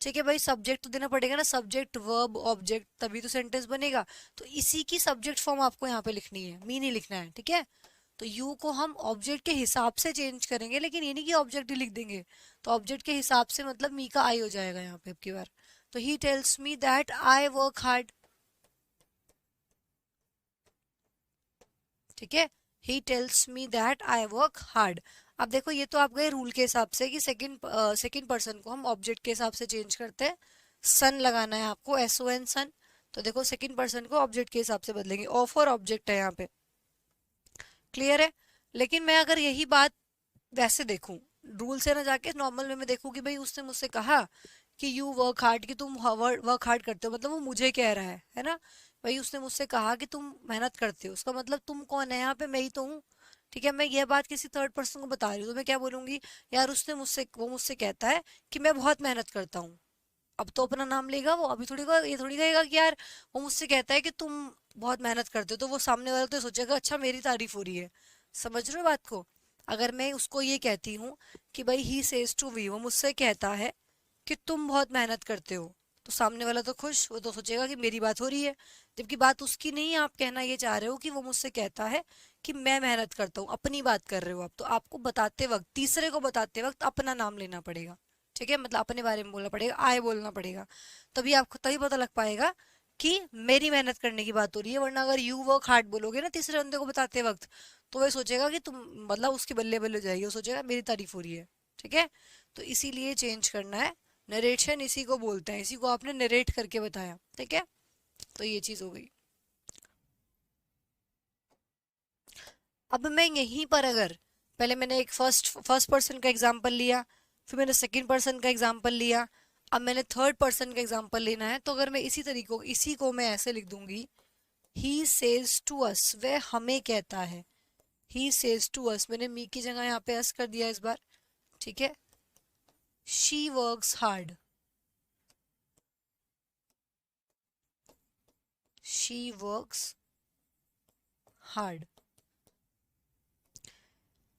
ठीक है भाई, सब्जेक्ट तो देना पड़ेगा ना, सब्जेक्ट वर्ब ऑब्जेक्ट, तभी तो सेंटेंस बनेगा। तो इसी की सब्जेक्ट फॉर्म आपको यहाँ पे लिखनी है, मी नहीं लिखना है, ठीक है। तो यू को हम ऑब्जेक्ट के हिसाब से चेंज करेंगे, लेकिन ये नहीं कि ऑब्जेक्ट ही लिख देंगे, तो ऑब्जेक्ट के हिसाब से मतलब मी का आई हो जाएगा यहाँ पे अब की बार। तो he tells me that I work hard, ठीक है, he tells me that I work hard. अब देखो ये तो आप गए रूल के हिसाब से कि सेकंड पर्सन को हम ऑब्जेक्ट के हिसाब से चेंज करते हैं, सन लगाना है आपको, एस ओ एन सन, तो देखो सेकंड पर्सन को ऑब्जेक्ट के हिसाब से बदलेंगे, ऑफ और ऑब्जेक्ट है यहाँ पे, क्लियर है। लेकिन मैं अगर यही बात वैसे देखूं, रूल से ना जाके नॉर्मल वे में देखूं कि भाई उसने मुझसे कहा कि यू वर्क हार्ड, कि तुम वर्क हार्ड करते हो, मतलब वो मुझे कह रहा है ना, भाई उसने मुझसे कहा कि तुम मेहनत करते हो, उसका मतलब तुम कौन है यहाँ पे, मैं ही तो हूँ, ठीक है। मैं ये बात किसी थर्ड पर्सन को बता रही हूँ, तो मैं क्या बोलूंगी, यार उसने मुझसे, वो मुझसे कहता है कि मैं बहुत मेहनत करता हूँ, अब तो अपना नाम लेगा वो, अभी थोड़ी ये थोड़ी कहेगा कि यार वो मुझसे कहता है कि तुम बहुत मेहनत करते हो, तो वो सामने वाला तो सोचेगा अच्छा मेरी तारीफ हो रही है, समझ रहे हो बात को। अगर मैं उसको ये कहती हूँ कि भाई ही सेज टू वी, वो मुझसे कहता है कि तुम बहुत मेहनत करते हो, तो सामने वाला तो खुश, वो तो सोचेगा कि मेरी बात हो रही है, जबकि बात उसकी नहीं है, आप कहना ये चाह रहे हो कि वो मुझसे कहता है कि मैं मेहनत करता हूँ, अपनी बात कर रहे हो आप, तो आपको बताते वक्त, तीसरे को बताते वक्त अपना नाम लेना पड़ेगा, ठीक है, मतलब अपने बारे में बोलना पड़ेगा, आए बोलना पड़ेगा, तभी आपको तभी पता लग पाएगा कि मेरी मेहनत करने की बात हो रही है। वरना अगर यू वर्क हार्ड बोलोगे ना तीसरे बंदे को बताते वक्त, तो वह सोचेगा कि तुम, मतलब उसकी बल्ले बल्ले हो जाएगी, वो सोचेगा मेरी तारीफ हो रही है, ठीक है। तो इसीलिए चेंज करना है, नरेशन इसी को बोलते हैं, इसी को आपने नरेट करके बताया, ठीक है, तो ये चीज हो गई। अब मैं यहीं पर अगर, पहले मैंने एक फर्स्ट पर्सन का एग्जांपल लिया, फिर मैंने सेकंड पर्सन का एग्जांपल लिया, अब मैंने थर्ड पर्सन का एग्जांपल लेना है, तो अगर मैं इसी को मैं ऐसे लिख दूंगी, ही सेज टू अस, वह हमें कहता है, ही सेज टू अस, मैंने मी की जगह यहाँ पे अस कर दिया इस बार, ठीक है। She works hard, she works hard.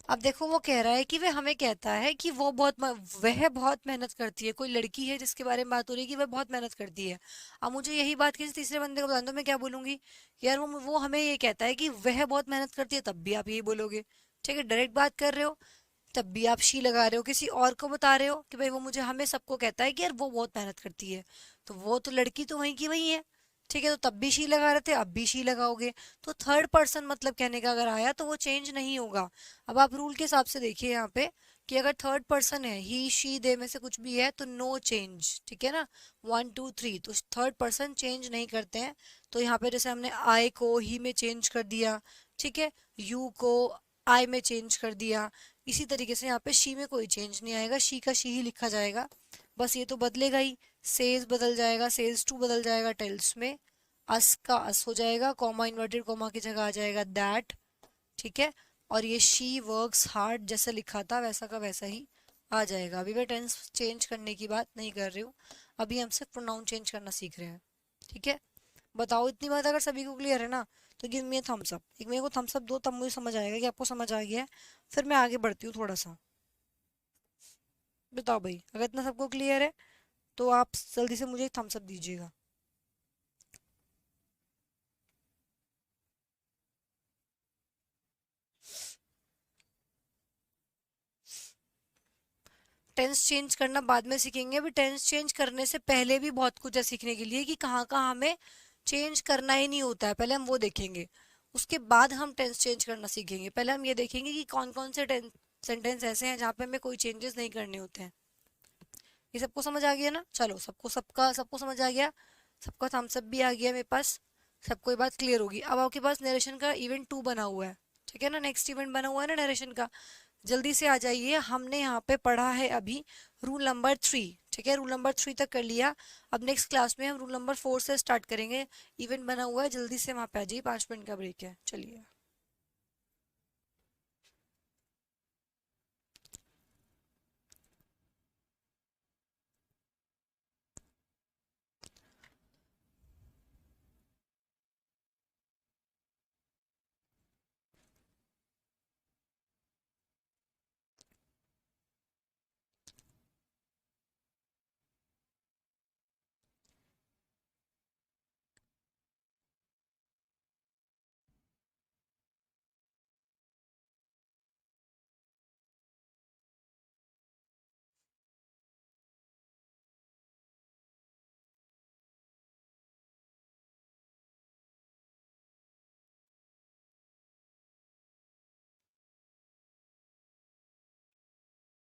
अब देखो वो कह रहा है कि वह हमें कहता है कि वह बहुत मेहनत करती है, कोई लड़की है जिसके बारे में बात हो रही है कि वह बहुत मेहनत करती है। अब मुझे यही बात किसी तीसरे बंदे को बताना, तो मैं क्या बोलूंगी, यार वो हमें ये कहता है कि वह बहुत मेहनत करती है, तब भी आप यही बोलोगे, ठीक है, डायरेक्ट बात कर रहे हो, तब भी आप शी लगा रहे हो, किसी और को बता रहे हो कि भाई वो मुझे, हमें सबको कहता है कि यार वो बहुत मेहनत करती है, तो वो तो लड़की तो वहीं की वहीं है, ठीक है, तो तब भी शी लगा रहे थे, अब भी शी लगाओगे। तो थर्ड पर्सन मतलब कहने का अगर आया तो वो चेंज नहीं होगा। अब आप रूल के हिसाब से देखिए यहाँ पे कि अगर थर्ड पर्सन है, ही शी दे में से कुछ भी है, तो नो चेंज, ठीक है ना। 1 2 3, तो थर्ड पर्सन चेंज नहीं करते हैं। तो यहाँ पे जैसे हमने आई को ही में चेंज कर दिया, ठीक है, यू को आई में चेंज कर दिया, इसी तरीके से यहाँ पे शी में कोई चेंज नहीं आएगा, शी का शी ही लिखा जाएगा। बस ये तो बदलेगा ही, सेज बदल जाएगा, सेज टू बदल जाएगा टेल्स में, अस का अस हो जाएगा, कॉमा इन्वर्टेड कॉमा की जगह आ जाएगा दैट, ठीक है। और ये शी वर्क्स हार्ड जैसा लिखा था वैसा का वैसा ही आ जाएगा। अभी मैं टेंस चेंज करने की बात नहीं कर रही हूँ, अभी हम सिर्फ प्रोनाउन चेंज करना सीख रहे हैं, ठीक है। बताओ, इतनी बात अगर सभी को क्लियर है ना, तो गिव मी थम्स अप, एक मेरे को थम्स अप दो, तब मुझे समझ आएगा कि आपको समझ आ गया है। फिर मैं आगे बढ़ती हूँ थोड़ा सा। बताओ भाई, अगर इतना सबको क्लियर है तो आप जल्दी से मुझे थम्स अप दीजिएगा। टेंस चेंज करना बाद में सीखेंगे, अभी टेंस चेंज करने से पहले भी बहुत कुछ है सीखने के लिए कि कहाँ कहाँ हमें चेंज करना ही नहीं होता है, पहले हम वो देखेंगे। उसके बाद हम टेंस चेंज करना सीखेंगे। पहले हम ये देखेंगे कि कौन कौन से सेंटेंस ऐसे हैं जहाँ पे हमें कोई चेंजेस नहीं करने होते हैं। ये सबको समझ आ गया ना? चलो, सबको समझ आ गया, सबका थम्स अप भी आ गया मेरे पास, सबको ये बात क्लियर होगी। अब आपके पास नरेशन का इवेंट 2 बना हुआ है, ठीक है ना, नेक्स्ट इवेंट बना हुआ है ना नरेशन का। जल्दी से आ जाइए, हमने यहाँ पे पढ़ा है अभी रूल नंबर 3, ठीक है, रूल नंबर 3 तक कर लिया। अब नेक्स्ट क्लास में हम रूल नंबर 4 से स्टार्ट करेंगे। इवेंट बना हुआ है, जल्दी से वहाँ पे आ जाइए, 5 मिनट का ब्रेक है, चलिए।